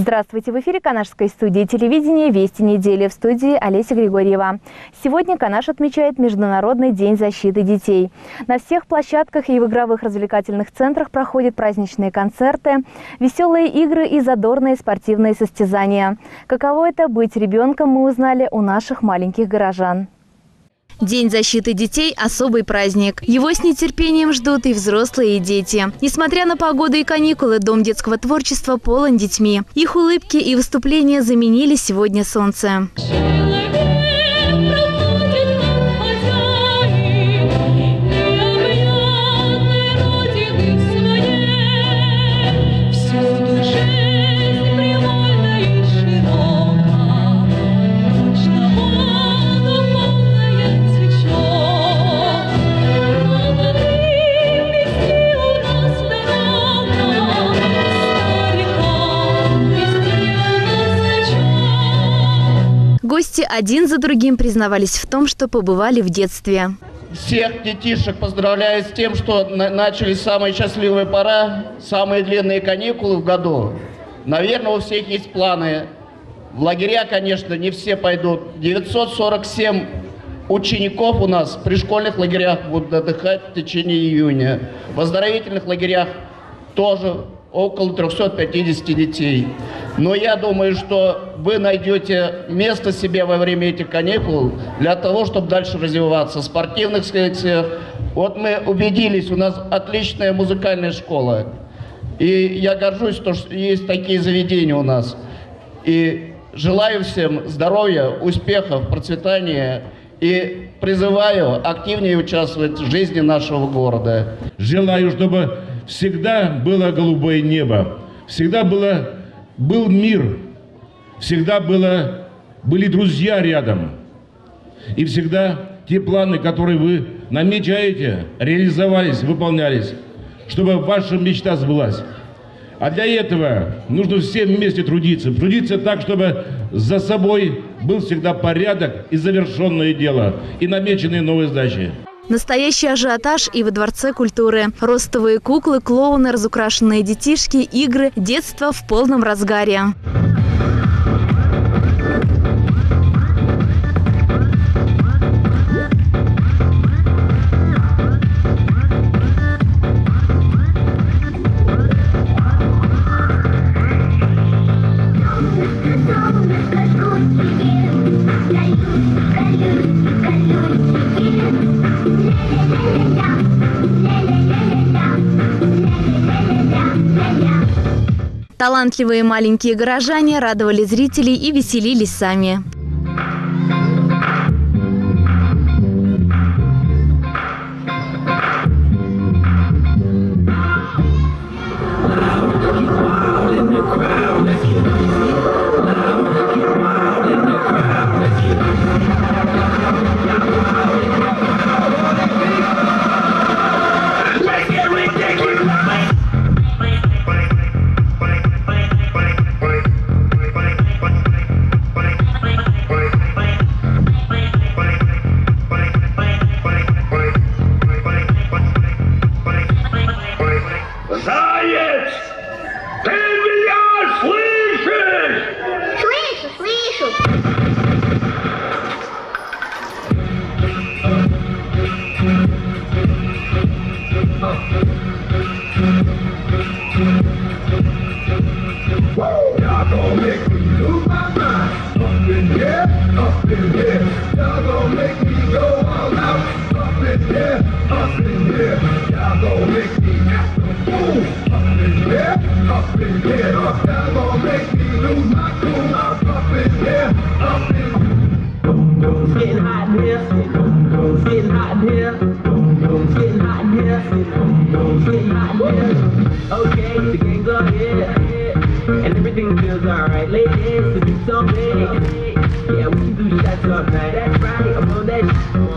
Здравствуйте! В эфире Канашской студии телевидения «Вести недели», в студии Олеся Григорьева. Сегодня Канаш отмечает Международный день защиты детей. На всех площадках и в игровых развлекательных центрах проходят праздничные концерты, веселые игры и задорные спортивные состязания. Каково это быть ребенком, мы узнали у наших маленьких горожан. День защиты детей – особый праздник. Его с нетерпением ждут и взрослые, и дети. Несмотря на погоду и каникулы, Дом детского творчества полон детьми. Их улыбки и выступления заменили сегодня солнце. Гости один за другим признавались в том, что побывали в детстве. Всех детишек поздравляю с тем, что начались самые счастливые пора, самые длинные каникулы в году. Наверное, у всех есть планы. В лагеря, конечно, не все пойдут. 947 учеников у нас при школьных лагерях будут отдыхать в течение июня. В оздоровительных лагерях тоже около 350 детей. Но я думаю, что вы найдете место себе во время этих каникул для того, чтобы дальше развиваться. В спортивных секциях. Вот мы убедились, у нас отличная музыкальная школа. И я горжусь, что есть такие заведения у нас. И желаю всем здоровья, успехов, процветания. И призываю активнее участвовать в жизни нашего города. Желаю, чтобы всегда было голубое небо, всегда был мир, всегда были друзья рядом. И всегда те планы, которые вы намечаете, реализовались, выполнялись, чтобы ваша мечта сбылась. А для этого нужно всем вместе трудиться. Трудиться так, чтобы за собой был всегда порядок и завершенное дело, и намеченные новые задачи. Настоящий ажиотаж и во Дворце культуры. Ростовые куклы, клоуны, разукрашенные детишки, игры, детство в полном разгаре. Талантливые маленькие горожане радовали зрителей и веселились сами. Okay, the game's up here, and everything feels alright. Ladies, so do something. Yeah, we can do shots all night. That's right, I'm on that shit.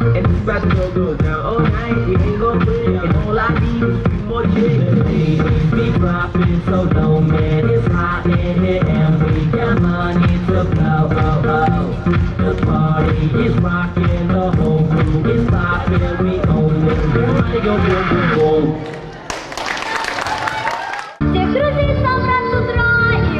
And it's about to go down all night. We ain't gon' quit, and all I need is 3 more chicks. Ladies be dropping so low, man. It's hot in here, and we got money to blow. Oh, oh. The party is rocking, the whole crew is popping. We own it. Everybody go boom, boom, boom. Всех друзей собрать с утра и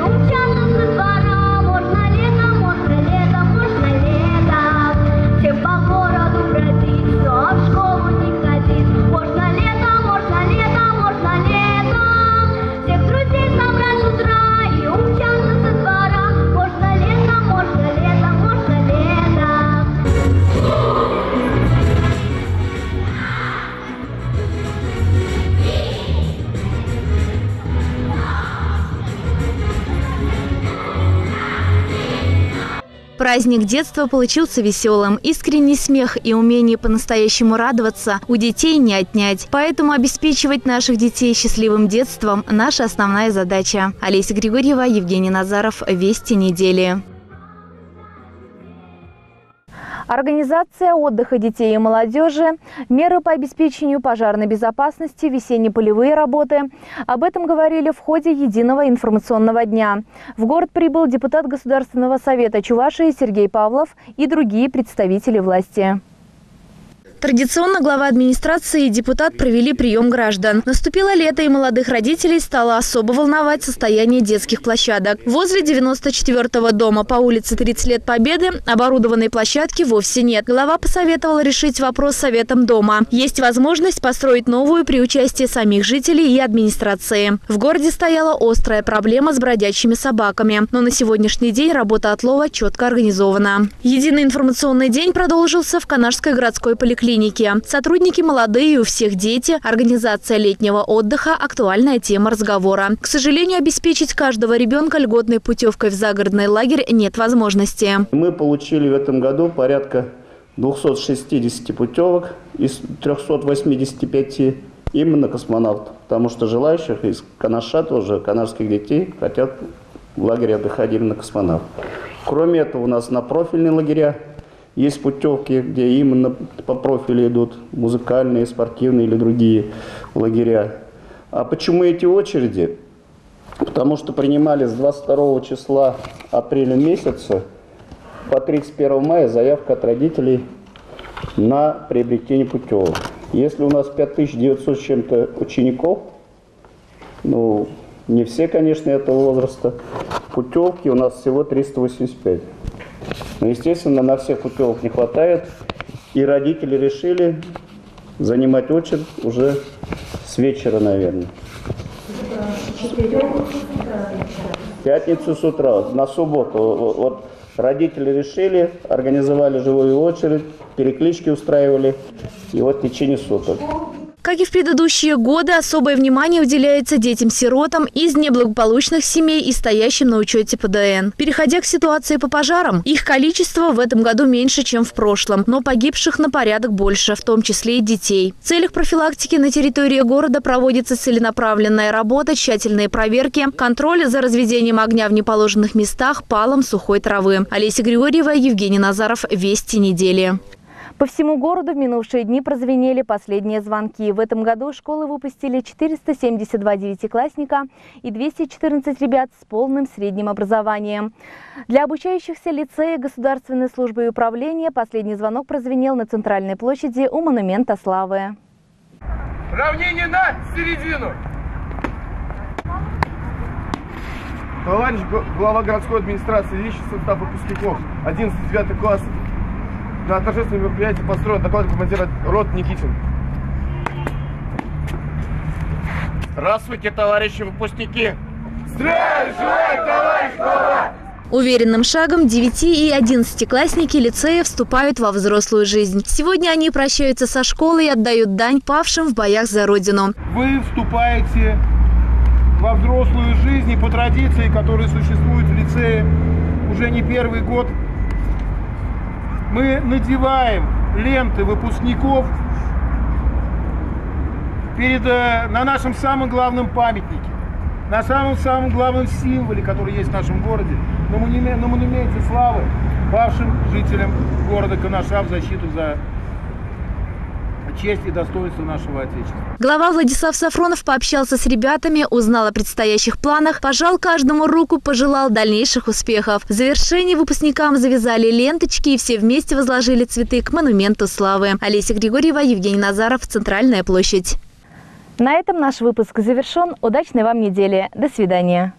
Праздник детства получился веселым. Искренний смех и умение по-настоящему радоваться у детей не отнять. Поэтому обеспечивать наших детей счастливым детством – наша основная задача. Олеся Григорьева, Евгений Назаров. Вести недели. Организация отдыха детей и молодежи, меры по обеспечению пожарной безопасности, весенне-полевые работы. Об этом говорили в ходе единого информационного дня. В город прибыл депутат Государственного совета Чувашии Сергей Павлов и другие представители власти. Традиционно глава администрации и депутат провели прием граждан. Наступило лето, и молодых родителей стало особо волновать состояние детских площадок. Возле 94-го дома по улице 30 лет Победы оборудованной площадки вовсе нет. Глава посоветовал решить вопрос советом дома. Есть возможность построить новую при участии самих жителей и администрации. В городе стояла острая проблема с бродячими собаками. Но на сегодняшний день работа отлова четко организована. Единый информационный день продолжился в Канашской городской поликлинике. Сотрудники молодые, у всех дети. Организация летнего отдыха – актуальная тема разговора. К сожалению, обеспечить каждого ребенка льготной путевкой в загородный лагерь нет возможности. Мы получили в этом году порядка 260 путевок из 385 именно космонавтов. Потому что желающих из Канаша тоже, канашских детей, хотят в лагере отдыхать именно космонавт. Кроме этого, у нас на профильные лагеря есть путевки, где именно по профилю идут музыкальные, спортивные или другие лагеря. А почему эти очереди? Потому что принимали с 22 числа апреля месяца по 31 мая заявка от родителей на приобретение путевок. Если у нас 5900 с чем-то учеников, ну, не все, конечно, этого возраста, путевки у нас всего 385. Но, естественно, на всех путевок не хватает, и родители решили занимать очередь уже с вечера, наверное. В пятницу с утра, на субботу. Вот родители решили, организовали живую очередь, переклички устраивали, и вот в течение суток. Как и в предыдущие годы, особое внимание уделяется детям-сиротам из неблагополучных семей и стоящим на учете ПДН. Переходя к ситуации по пожарам, их количество в этом году меньше, чем в прошлом, но погибших на порядок больше, в том числе и детей. В целях профилактики на территории города проводится целенаправленная работа, тщательные проверки, контроль за разведением огня в неположенных местах, палом сухой травы. Олеся Григорьева, Евгений Назаров. Вести недели. По всему городу в минувшие дни прозвенели последние звонки. В этом году школы выпустили 472 девятиклассника и 214 ребят с полным средним образованием. Для обучающихся лицея Государственной службы и управления последний звонок прозвенел на центральной площади у Монумента Славы. Равнение на середину! Товарищ глава городской администрации, личный состав выпускников 11-9 класс. На торжественном мероприятии построен доклад командира роты Никитин. Здравствуйте, товарищи выпускники! Здравия желаю, товарищ глава! Уверенным шагом 9- и 11-классники лицея вступают во взрослую жизнь. Сегодня они прощаются со школой и отдают дань павшим в боях за Родину. Вы вступаете во взрослую жизнь, и по традиции, которые существуют в лицее уже не первый год, мы надеваем ленты выпускников на нашем самом главном памятнике, на самом главном символе, который есть в нашем городе, на монументе славы павшим жителям города Канаша в защиту за честь и достоинство нашего Отечества. Глава Владислав Сафронов пообщался с ребятами, узнал о предстоящих планах, пожал каждому руку, пожелал дальнейших успехов. В завершении выпускникам завязали ленточки и все вместе возложили цветы к Монументу Славы. Олеся Григорьева, Евгений Назаров, Центральная площадь. На этом наш выпуск завершен. Удачной вам недели. До свидания.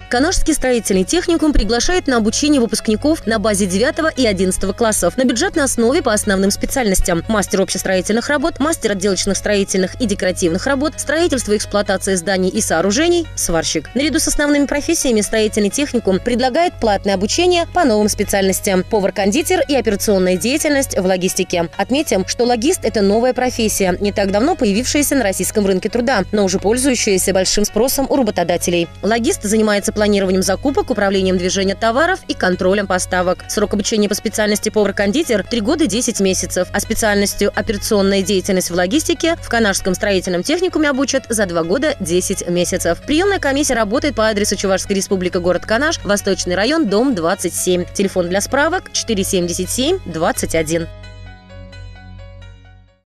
Канашский строительный техникум приглашает на обучение выпускников на базе 9 и 11 классов на бюджетной основе по основным специальностям: мастер общестроительных работ, мастер отделочных строительных и декоративных работ, строительство и эксплуатация зданий и сооружений, сварщик. Наряду с основными профессиями строительный техникум предлагает платное обучение по новым специальностям: повар-кондитер и операционная деятельность в логистике. Отметим, что логист – это новая профессия, не так давно появившаяся на российском рынке труда, но уже пользующаяся большим спросом у работодателей. Логист занимается планированием закупок, управлением движения товаров и контролем поставок. Срок обучения по специальности повар-кондитер – 3 года 10 месяцев, а специальностью операционная деятельность в логистике в Канашском строительном техникуме обучат за 2 года 10 месяцев. Приемная комиссия работает по адресу Чувашская республика, город Канаш, Восточный район, дом 27. Телефон для справок 477 21.